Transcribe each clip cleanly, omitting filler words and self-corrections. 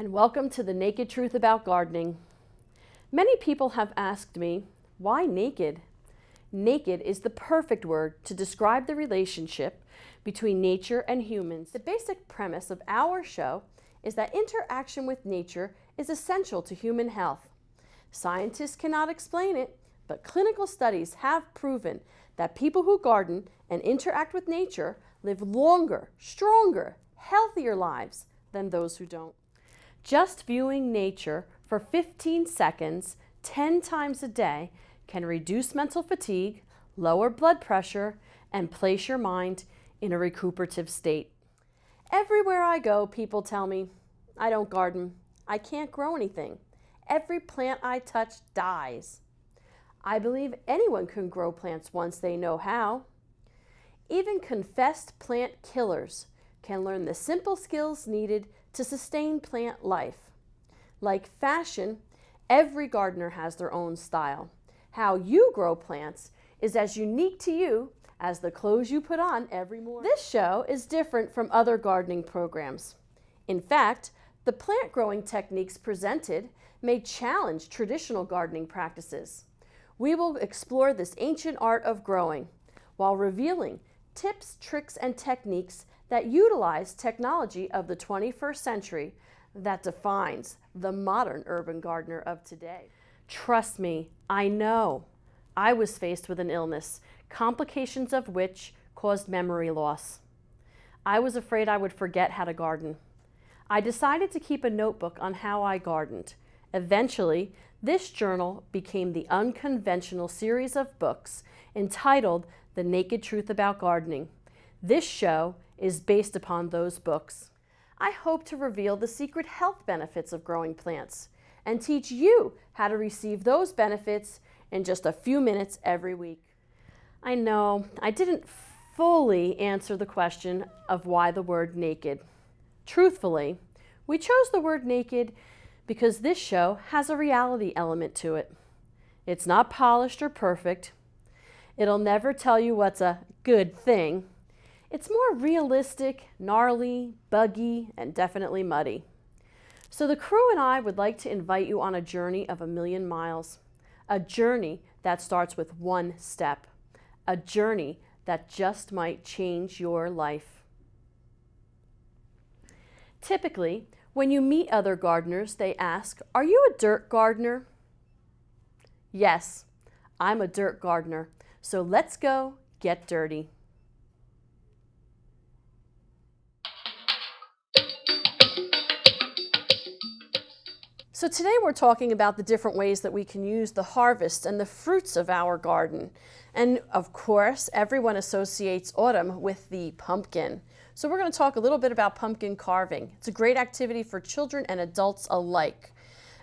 and welcome to the Naked Truth About Gardening. Many people have asked me, why naked? Naked is the perfect word to describe the relationship between nature and humans. The basic premise of our show is that interaction with nature is essential to human health. Scientists cannot explain it, but clinical studies have proven that people who garden and interact with nature live longer, stronger, healthier lives than those who don't. Just viewing nature for 15 seconds 10 times a day can reduce mental fatigue, lower blood pressure, and place your mind in a recuperative state. Everywhere I go, people tell me, I don't garden. I can't grow anything. Every plant I touch dies. I believe anyone can grow plants once they know how. Even confessed plant killers can learn the simple skills needed to sustain plant life. Like fashion, every gardener has their own style. How you grow plants is as unique to you as the clothes you put on every morning. This show is different from other gardening programs. In fact, the plant growing techniques presented may challenge traditional gardening practices. We will explore this ancient art of growing while revealing tips, tricks, and techniques that utilize technology of the 21st century that defines the modern urban gardener of today. Trust me, I know. I was faced with an illness, complications of which caused memory loss. I was afraid I would forget how to garden. I decided to keep a notebook on how I gardened. Eventually, this journal became the unconventional series of books entitled The Naked Truth About Gardening. This show is based upon those books. I hope to reveal the secret health benefits of growing plants and teach you how to receive those benefits in just a few minutes every week. I know I didn't fully answer the question of why the word naked. Truthfully, we chose the word naked because this show has a reality element to it. It's not polished or perfect. It'll never tell you what's a good thing. It's more realistic, gnarly, buggy, and definitely muddy. So the crew and I would like to invite you on a journey of 1,000,000 miles. A journey that starts with one step. A journey that just might change your life. Typically, when you meet other gardeners, they ask, "Are you a dirt gardener?" Yes, I'm a dirt gardener. So let's go get dirty. So today we're talking about the different ways that we can use the harvest and the fruits of our garden. And of course, everyone associates autumn with the pumpkin. So we're going to talk a little bit about pumpkin carving. It's a great activity for children and adults alike.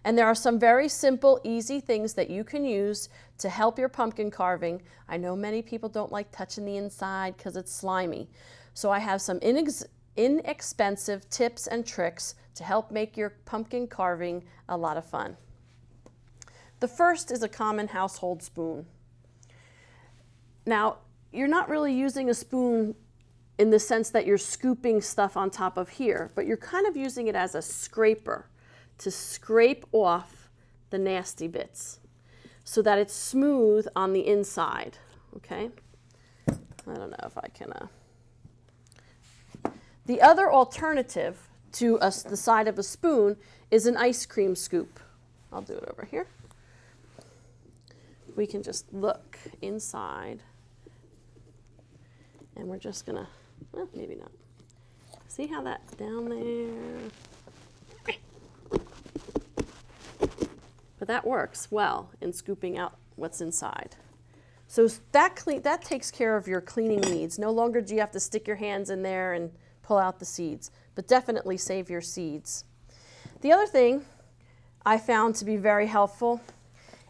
And there are some very simple, easy things that you can use to help your pumpkin carving. I know many people don't like touching the inside because it's slimy. So I have some inexpensive tips and tricks to help make your pumpkin carving a lot of fun. The first is a common household spoon. Now, you're not really using a spoon in the sense that you're scooping stuff on top of here, but you're kind of using it as a scraper to scrape off the nasty bits so that it's smooth on the inside, okay? I don't know if I can... The other alternative to the side of a spoon is an ice cream scoop. I'll do it over here. We can just look inside, and we're just gonna, well, maybe not. See how that's down there? But that works well in scooping out what's inside. So that takes care of your cleaning needs. No longer do you have to stick your hands in there and pull out the seeds, but definitely save your seeds. The other thing I found to be very helpful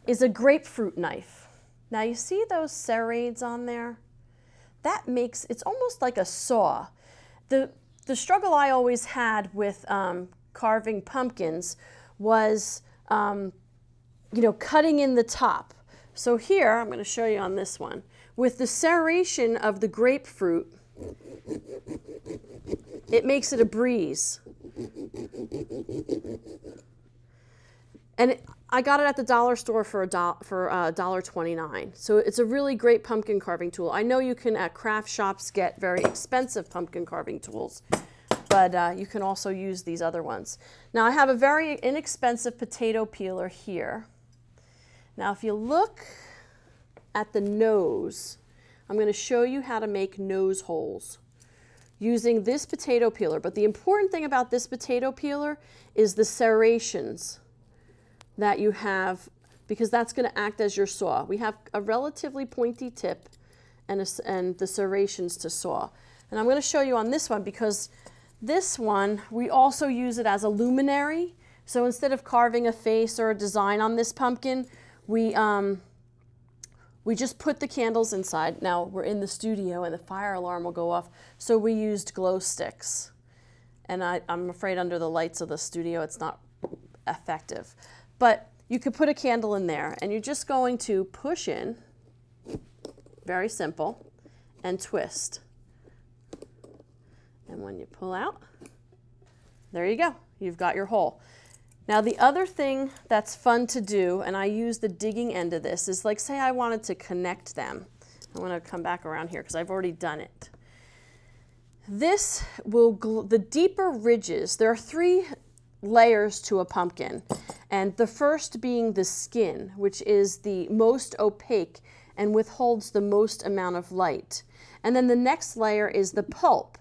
is a grapefruit knife. Now you see those serrades on there? That makes, it's almost like a saw. The struggle I always had with carving pumpkins was, cutting in the top. So here, I'm going to show you on this one, with the serration of the grapefruit, it makes it a breeze. And I got it at the dollar store for $1.29. So it's a really great pumpkin carving tool. I know you can at craft shops get very expensive pumpkin carving tools, but you can also use these other ones. Now I have a very inexpensive potato peeler here. Now if you look at the nose, I'm going to show you how to make nose holes using this potato peeler. But the important thing about this potato peeler is the serrations that you have, because that's going to act as your saw. We have a relatively pointy tip and the serrations to saw. And I'm going to show you on this one, because this one, we also use it as a luminary. So instead of carving a face or a design on this pumpkin, we just put the candles inside. Now we're in the studio and the fire alarm will go off, so we used glow sticks. And I'm afraid under the lights of the studio it's not effective. But you could put a candle in there, and you're just going to push in, very simple, and twist. And when you pull out, there you go. You've got your hole. Now the other thing that's fun to do, and I use the digging end of this, is like say I wanted to connect them. I'm going to come back around here because I've already done it. This will, the deeper ridges, there are 3 layers to a pumpkin, and the first being the skin, which is the most opaque and withholds the most amount of light. And then the next layer is the pulp,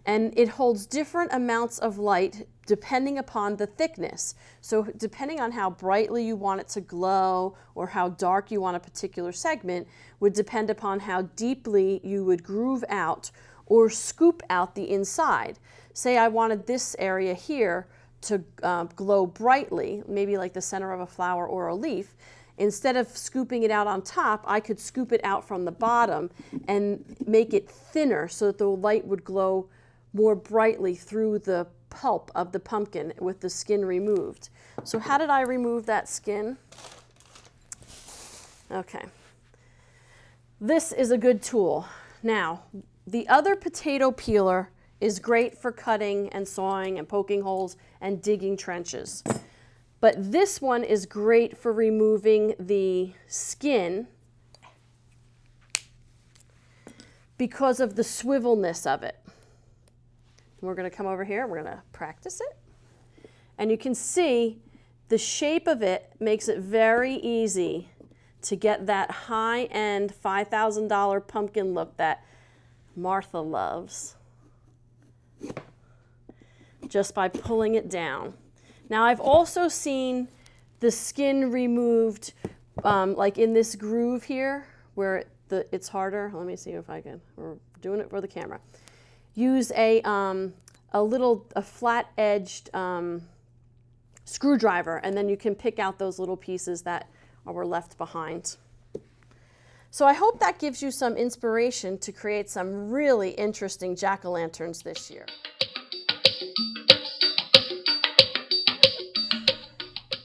and it holds different amounts of light depending upon the thickness. So depending on how brightly you want it to glow or how dark you want a particular segment would depend upon how deeply you would groove out or scoop out the inside. Say I wanted this area here to glow brightly, maybe like the center of a flower or a leaf. Instead of scooping it out on top, I could scoop it out from the bottom and make it thinner so that the light would glow more brightly through the pulp of the pumpkin with the skin removed. So how did I remove that skin? Okay. This is a good tool. Now, the other potato peeler is great for cutting and sawing and poking holes and digging trenches. But this one is great for removing the skin because of the swivelness of it. We're going to come over here, we're going to practice it. And you can see the shape of it makes it very easy to get that high-end $5,000 pumpkin look that Martha loves, just by pulling it down. Now I've also seen the skin removed like in this groove here where it's harder. Let me see if I can, we're doing it for the camera. Use a flat-edged screwdriver, and then you can pick out those little pieces that were left behind. So I hope that gives you some inspiration to create some really interesting jack-o'-lanterns this year.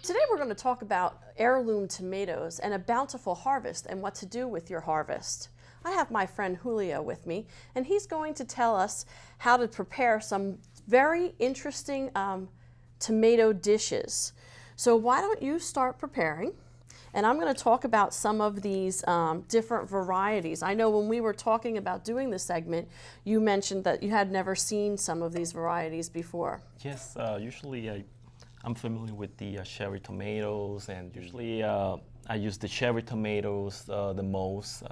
Today we're going to talk about heirloom tomatoes and a bountiful harvest and what to do with your harvest. I have my friend Julio with me, and he's going to tell us how to prepare some very interesting tomato dishes. So why don't you start preparing? And I'm going to talk about some of these different varieties. I know when we were talking about doing this segment, you mentioned that you had never seen some of these varieties before. Yes, usually I'm familiar with the cherry tomatoes, and usually I use the cherry tomatoes the most,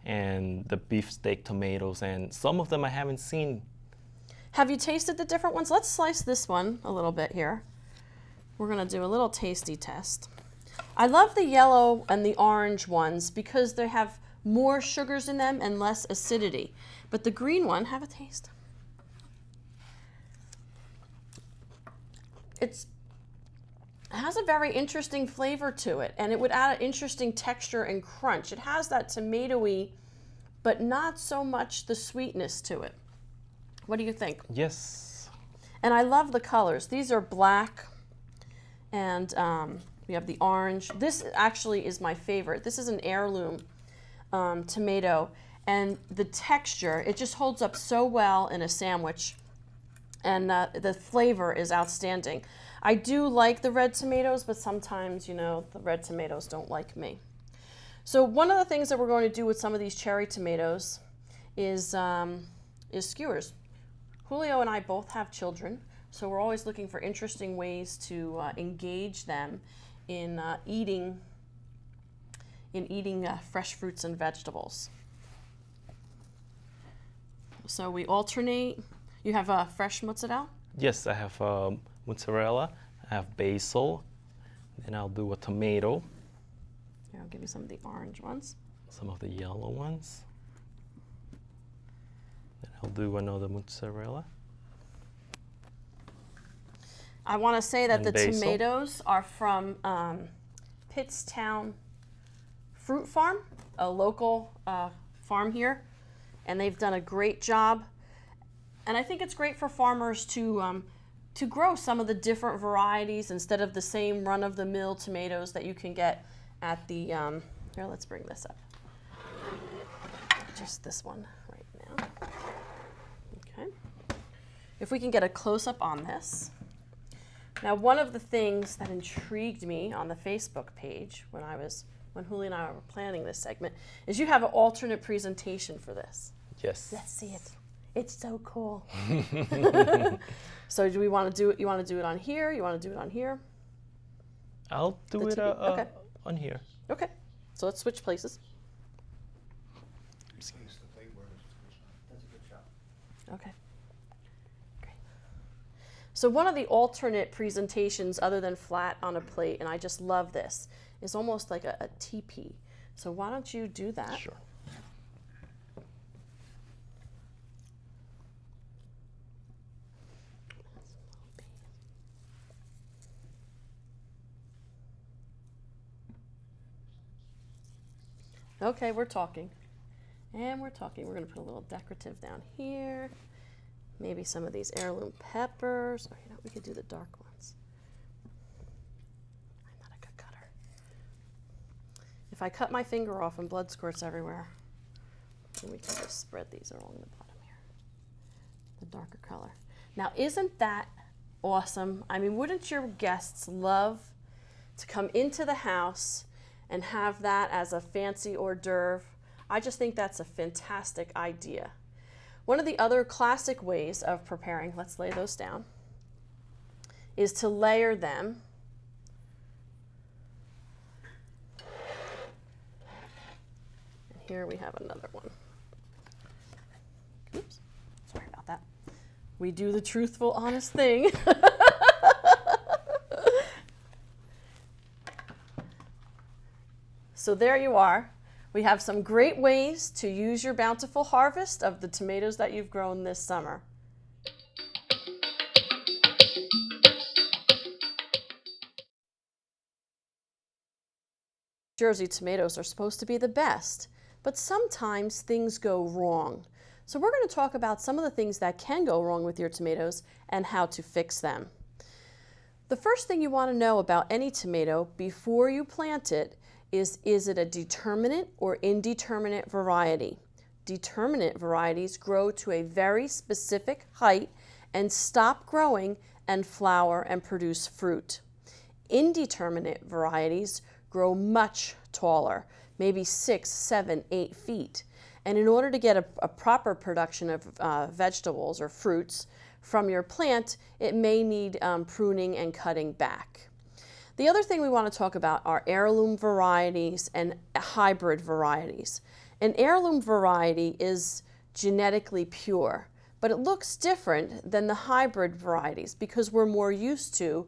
and the beefsteak tomatoes, and some of them I haven't seen. Have you tasted the different ones? Let's slice this one a little bit here. We're going to do a little tasty test. I love the yellow and the orange ones because they have more sugars in them and less acidity. But the green one, have a taste. It has a very interesting flavor to it, and it would add an interesting texture and crunch. It has that tomatoey, but not so much the sweetness to it. What do you think? Yes. And I love the colors. These are black, and we have the orange. This actually is my favorite. This is an heirloom tomato, and the texture, it just holds up so well in a sandwich. and the flavor is outstanding. I do like the red tomatoes, but sometimes, you know, the red tomatoes don't like me. So one of the things that we're going to do with some of these cherry tomatoes is skewers. Julio and I both have children, so we're always looking for interesting ways to engage them in eating fresh fruits and vegetables. So we alternate. You have fresh mozzarella? Yes, I have mozzarella, I have basil, then I'll do a tomato. Here, I'll give you some of the orange ones. Some of the yellow ones. Then I'll do another mozzarella. I want to say that And the basil. tomatoes are from Pittstown Fruit Farm, a local farm here, and they've done a great job. And I think it's great for farmers to grow some of the different varieties instead of the same run-of-the-mill tomatoes that you can get at the, here, let's bring this up. Just this one right now. Okay. If we can get a close-up on this. Now, one of the things that intrigued me on the Facebook page when Julie and I were planning this segment is you have an alternate presentation for this. Yes. Let's see it. It's so cool. So do we want to do it? You want to do it on here? You want to do it on here? I'll do it Okay. on here. Okay. So let's switch places. That's a good shot. Okay. Great. So one of the alternate presentations other than flat on a plate, and I just love this, is almost like a teepee. So why don't you do that? Sure. Okay, we're talking. And we're talking. We're going to put a little decorative down here. Maybe some of these heirloom peppers. Or, you know, we could do the dark ones. I'm not a good cutter. If I cut my finger off and blood squirts everywhere, then we can just spread these along the bottom here. The darker color. Now, isn't that awesome? I mean, wouldn't your guests love to come into the house and have that as a fancy hors d'oeuvre? I just think that's a fantastic idea. One of the other classic ways of preparing, let's lay those down, is to layer them. And here we have another one. Oops, sorry about that. We do the truthful, honest thing. So there you are. We have some great ways to use your bountiful harvest of the tomatoes that you've grown this summer. Jersey tomatoes are supposed to be the best, but sometimes things go wrong. So we're going to talk about some of the things that can go wrong with your tomatoes and how to fix them. The first thing you want to know about any tomato before you plant it is it a determinate or indeterminate variety? Determinate varieties grow to a very specific height and stop growing and flower and produce fruit. Indeterminate varieties grow much taller, maybe 6, 7, 8 feet. And in order to get a proper production of vegetables or fruits from your plant, it may need pruning and cutting back. The other thing we want to talk about are heirloom varieties and hybrid varieties. An heirloom variety is genetically pure, but it looks different than the hybrid varieties because we're more used to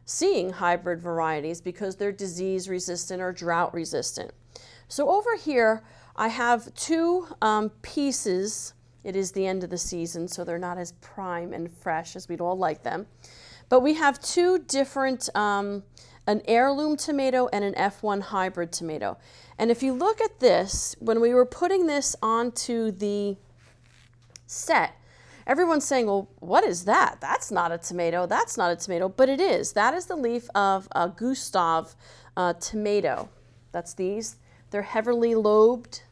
seeing hybrid varieties because they're disease resistant or drought resistant. So over here, I have two pieces. It is the end of the season, so they're not as prime and fresh as we'd all like them. But we have two different, an heirloom tomato and an F1 hybrid tomato. And if you look at this, when we were putting this onto the set, everyone's saying, well, what is that? That's not a tomato. That's not a tomato. But it is. That is the leaf of a Gustav tomato. That's these. They're heavily lobed.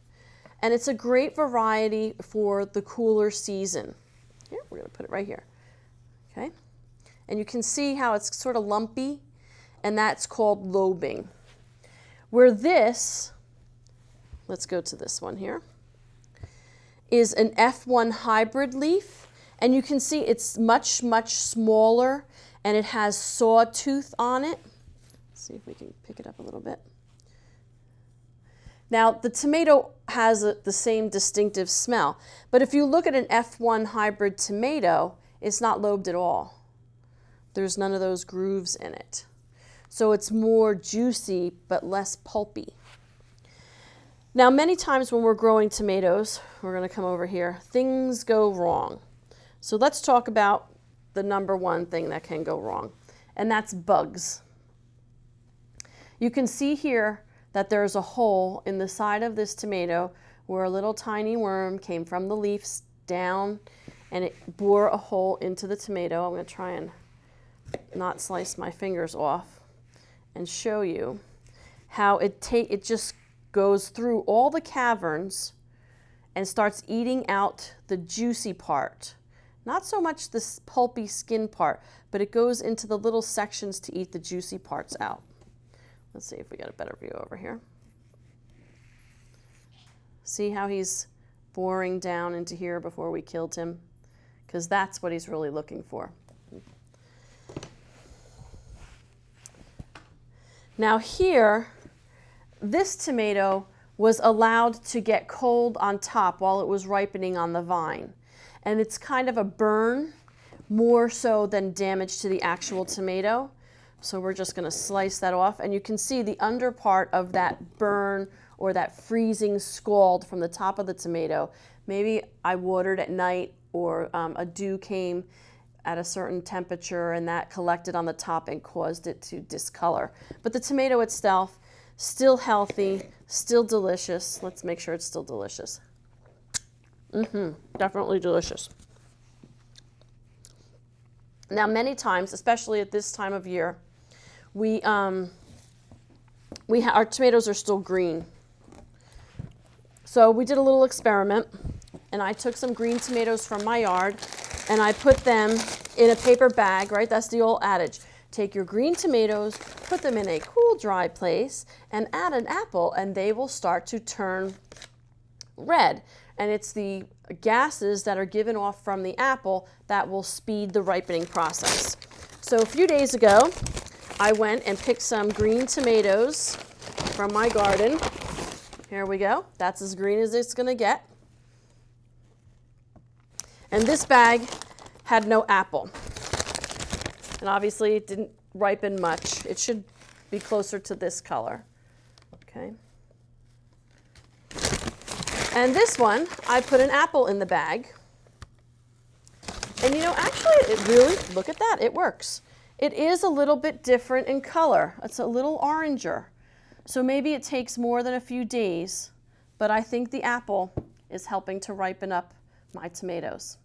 And it's a great variety for the cooler season. Here, we're going to put it right here. Okay? And you can see how it's sort of lumpy, and that's called lobing. Where this, let's go to this one here, is an F1 hybrid leaf, and you can see it's much, much smaller, and it has sawtooth on it. Let's see if we can pick it up a little bit. Now, the tomato has the same distinctive smell, but if you look at an F1 hybrid tomato, it's not lobed at all. There's none of those grooves in it. So it's more juicy, but less pulpy. Now, many times when we're growing tomatoes, we're going to come over here, things go wrong. So let's talk about the number one thing that can go wrong, and that's bugs. You can see here that there's a hole in the side of this tomato where a little tiny worm came from the leaves down, and it bore a hole into the tomato. I'm going to try and not slice my fingers off and show you how it just goes through all the caverns and starts eating out the juicy part. Not so much the pulpy skin part, but it goes into the little sections to eat the juicy parts out. Let's see if we get a better view over here. See how he's boring down into here before we killed him? Because that's what he's really looking for. Now here, this tomato was allowed to get cold on top while it was ripening on the vine. And it's kind of a burn, more so than damage to the actual tomato. So we're just going to slice that off, and you can see the under part of that burn or that freezing scald from the top of the tomato. Maybe I watered at night, or a dew came at a certain temperature and that collected on the top and caused it to discolor. But the tomato itself, still healthy, still delicious. Let's make sure it's still delicious. Definitely delicious. Now, many times, especially at this time of year, our tomatoes are still green. So we did a little experiment, and I took some green tomatoes from my yard, and I put them in a paper bag, right? That's the old adage. Take your green tomatoes, put them in a cool, dry place, and add an apple, and they will start to turn red. And it's the gases that are given off from the apple that will speed the ripening process. So a few days ago, I went and picked some green tomatoes from my garden. Here we go. That's as green as it's going to get. And this bag had no apple. And obviously it didn't ripen much. It should be closer to this color. Okay. And this one, I put an apple in the bag. And you know, actually, it really, look at that, it works. It is a little bit different in color. It's a little oranger. So maybe it takes more than a few days, but I think the apple is helping to ripen up my tomatoes.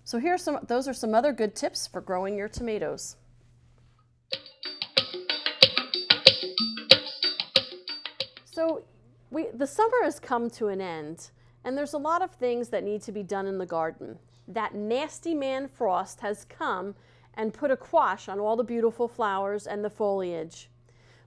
So those are some other good tips for growing your tomatoes. So the summer has come to an end, and there's a lot of things that need to be done in the garden. That nasty man frost has come and put a quash on all the beautiful flowers and the foliage.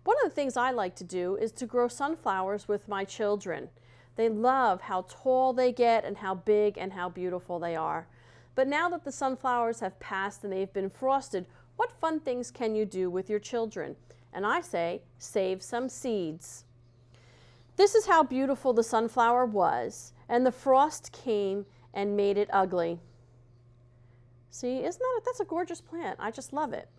One of the things I like to do is to grow sunflowers with my children. They love how tall they get and how big and how beautiful they are. But now that the sunflowers have passed and they've been frosted, what fun things can you do with your children? And I say, save some seeds. This is how beautiful the sunflower was, and the frost came and made it ugly. See, that's a gorgeous plant. I just love it.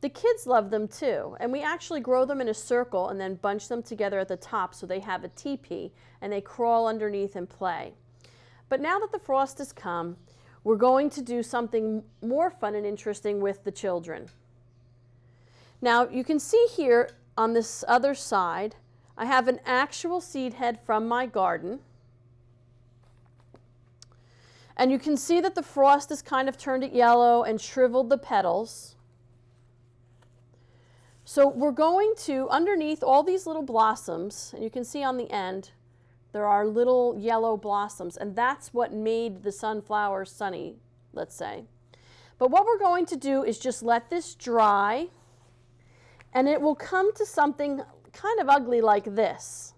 The kids love them too, and we actually grow them in a circle and then bunch them together at the top so they have a teepee and they crawl underneath and play. But now that the frost has come, we're going to do something more fun and interesting with the children. Now you can see here on this other side, I have an actual seed head from my garden. And you can see that the frost has kind of turned it yellow and shriveled the petals. So we're going to, underneath all these little blossoms, and you can see on the end, there are little yellow blossoms, and that's what made the sunflower sunny. let's say. But what we're going to do is just let this dry, and it will come to something kind of ugly like this.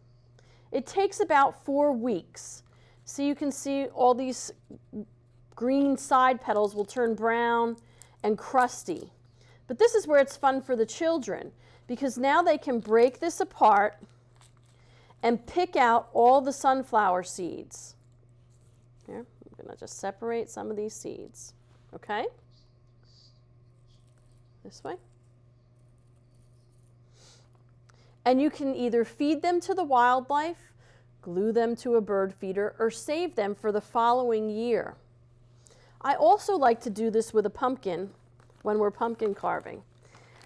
It takes about 4 weeks. So you can see all these green side petals will turn brown and crusty. But this is where it's fun for the children, because now they can break this apart and pick out all the sunflower seeds. Here, I'm going to just separate some of these seeds. Okay? This way. And you can either feed them to the wildlife, glue them to a bird feeder, or save them for the following year. I also like to do this with a pumpkin when we're pumpkin carving.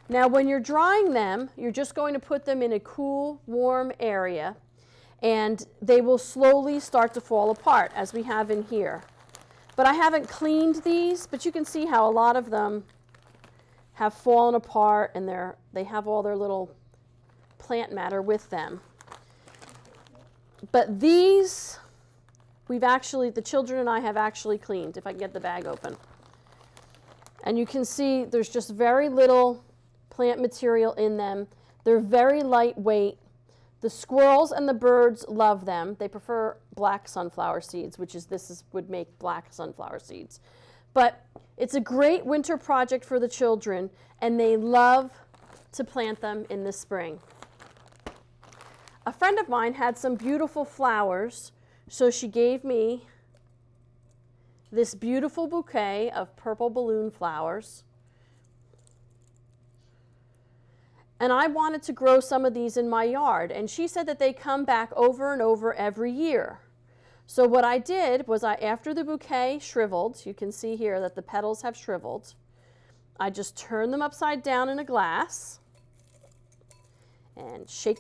Now, when you're drying them, you're just going to put them in a cool, warm area, and they will slowly start to fall apart, as we have in here. But I haven't cleaned these, but you can see how a lot of them have fallen apart, and they have all their little plant matter with them. But these, the children and I have actually cleaned, if I can get the bag open. And you can see there's just very little plant material in them. They're very lightweight. The squirrels and the birds love them. They prefer black sunflower seeds, would make black sunflower seeds. But it's a great winter project for the children, and they love to plant them in the spring. A friend of mine had some beautiful flowers, so she gave me this beautiful bouquet of purple balloon flowers. And I wanted to grow some of these in my yard, and she said that they come back over and over every year. So what I did was after the bouquet shriveled, you can see here that the petals have shriveled, I just turned them upside down in a glass and shake,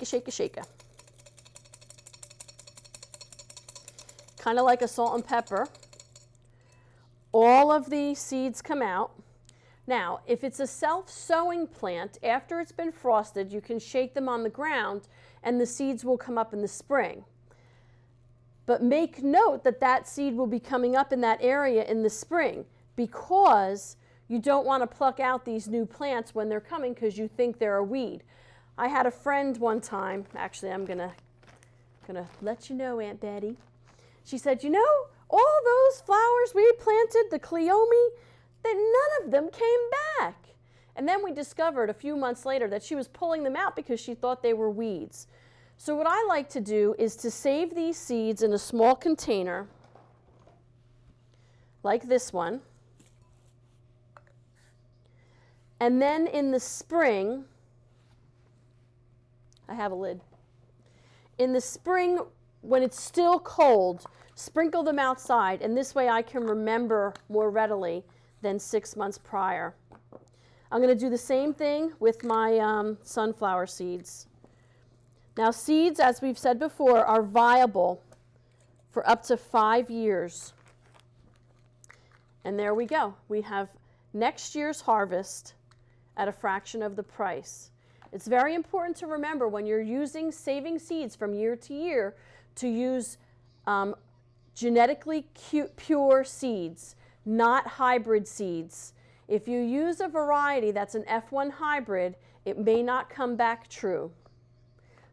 kind of like a salt and pepper. All of the seeds come out. Now, if it's a self-sowing plant, after it's been frosted, you can shake them on the ground and the seeds will come up in the spring. But make note that that seed will be coming up in that area in the spring, because you don't want to pluck out these new plants when they're coming because you think they're a weed. I had a friend one time, actually I'm gonna let you know, Aunt Betty. She said, you know, all those flowers we planted, the cleome, that none of them came back. And then we discovered a few months later that she was pulling them out because she thought they were weeds. So what I like to do is to save these seeds in a small container, like this one. And then in the spring, I have a lid. In the spring, when it's still cold, sprinkle them outside, and this way I can remember more readily than 6 months prior. I'm going to do the same thing with my sunflower seeds. Now, seeds, as we've said before, are viable for up to 5 years. And there we go. We have next year's harvest at a fraction of the price. It's very important to remember when you're saving seeds from year to year to use genetically pure seeds, not hybrid seeds. If you use a variety that's an F1 hybrid, it may not come back true.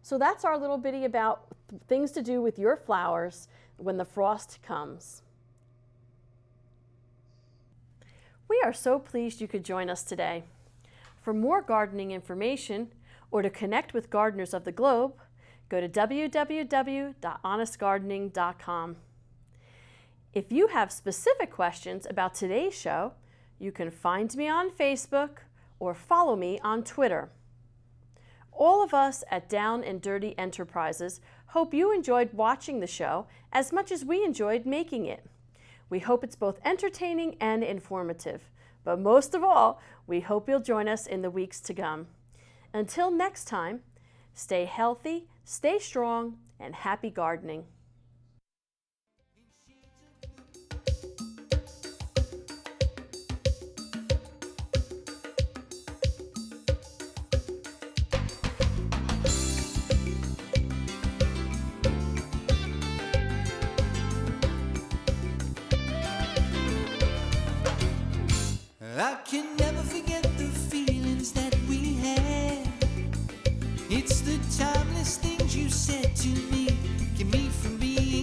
So that's our little bitty about things to do with your flowers when the frost comes. We are so pleased you could join us today. For more gardening information or to connect with gardeners of the globe, go to www.honestgardening.com. If you have specific questions about today's show, you can find me on Facebook or follow me on Twitter. All of us at Down and Dirty Enterprises hope you enjoyed watching the show as much as we enjoyed making it. We hope it's both entertaining and informative, but most of all, we hope you'll join us in the weeks to come. Until next time, stay healthy, stay strong, and happy gardening.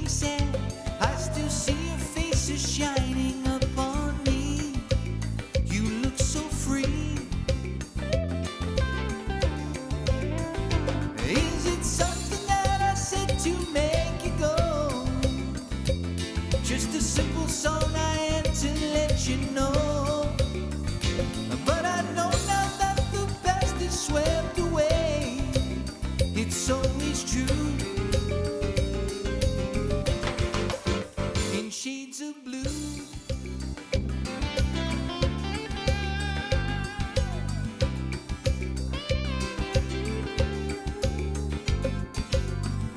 you said